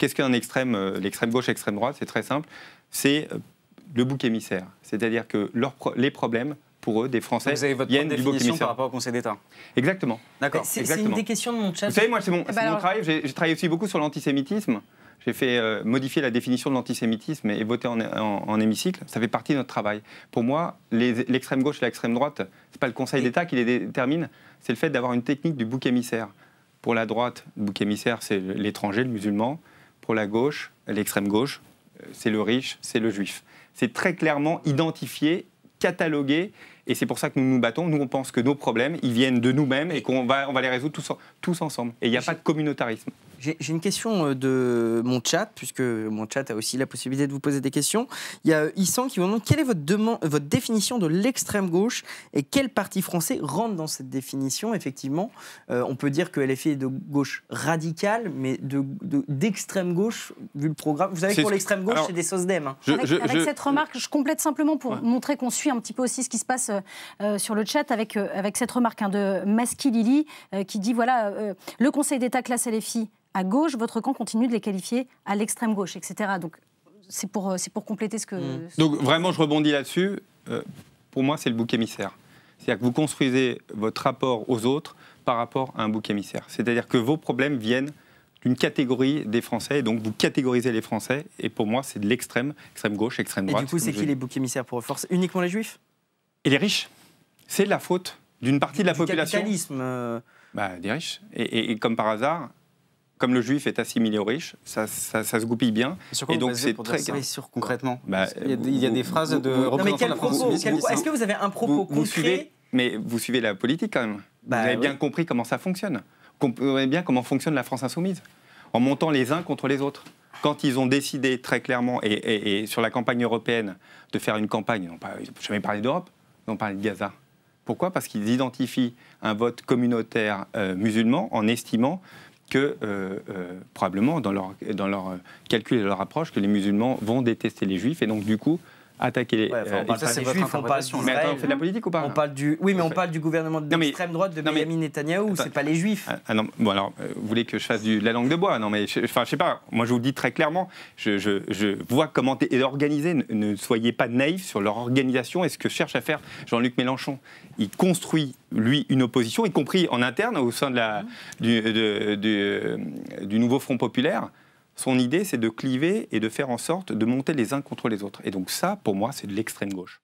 qu'est-ce qu'un extrême, l'extrême gauche, l'extrême droite? C'est très simple. C'est le bouc émissaire. C'est-à-dire que les problèmes, pour eux, des Français, vous avez votre viennent du bouc émissaire. par rapport au Conseil d'État. Exactement. D'accord. C'est une des questions de mon chat. Vous savez, moi, c'est mon travail. J'ai travaillé aussi beaucoup sur l'antisémitisme. J'ai fait modifier la définition de l'antisémitisme et voter en hémicycle. Ça fait partie de notre travail. Pour moi, l'extrême gauche et l'extrême droite, ce n'est pas le Conseil d'État qui les détermine, c'est le fait d'avoir une technique du bouc émissaire. Pour la droite, le bouc émissaire, c'est l'étranger, le musulman. Pour la gauche, l'extrême gauche, c'est le riche, c'est le juif. C'est très clairement identifié, catalogué, et c'est pour ça que nous nous battons. Nous, on pense que nos problèmes, ils viennent de nous-mêmes et qu'on va les résoudre tous ensemble. Et il n'y a pas de communautarisme. J'ai une question de mon chat, puisque mon chat a aussi la possibilité de vous poser des questions. Il y a Issan qui vous demande quelle est votre définition de l'extrême gauche et quel parti français rentre dans cette définition. Effectivement, on peut dire que LFI est de gauche radicale, mais d'extrême gauche, vu le programme. Vous savez que pour l'extrême gauche, c'est des SOSDEM. Hein. Avec cette remarque, je complète simplement pour montrer qu'on suit un petit peu aussi ce qui se passe sur le chat avec cette remarque de Maski Lili qui dit voilà, le Conseil d'État classe LFI à gauche, votre camp continue de les qualifier à l'extrême gauche, etc. Donc c'est pour compléter ce que... Donc vraiment, je rebondis là-dessus. Pour moi, c'est le bouc émissaire. C'est-à-dire que vous construisez votre rapport aux autres par rapport à un bouc émissaire. C'est-à-dire que vos problèmes viennent d'une catégorie des Français, et donc vous catégorisez les Français, et pour moi, c'est de extrême gauche, extrême droite. Et du coup, c'est qui les boucs émissaires pour force? Uniquement les Juifs? Et les riches. C'est la faute d'une partie de la population. Capitalisme. Des riches. Et comme par hasard, comme le juif est assimilé aux riches, ça se goupille bien. Et donc c'est très concrètement. Il y a des phrases de représentants de la France. Est-ce que vous avez un propos concret? Mais vous suivez la politique quand même. Vous avez bien compris comment ça fonctionne. Vous comprenez bien comment fonctionne la France insoumise. En montant les uns contre les autres. Quand ils ont décidé très clairement, et sur la campagne européenne, de faire une campagne, ils n'ont jamais parlé d'Europe, ils ont parlé de Gaza. Pourquoi? Parce qu'ils identifient un vote communautaire musulman en estimant que probablement dans leur calcul et leur approche que les musulmans vont détester les juifs et donc du coup attaquer les juifs. Mais attends, on fait de la politique ou pas? Oui, mais on parle du gouvernement de l'extrême droite de Benyamin Netanyahou, c'est pas les juifs. Non, bon alors, vous voulez que je fasse de la langue de bois? Non mais, je sais pas, moi je vous le dis très clairement, je vois comment est organisé, ne soyez pas naïfs sur leur organisation et ce que cherche à faire Jean-Luc Mélenchon. Il construit, lui, une opposition, y compris en interne, au sein de du nouveau Front populaire. Son idée, c'est de cliver et de faire en sorte de monter les uns contre les autres. Et donc ça, pour moi, c'est de l'extrême gauche.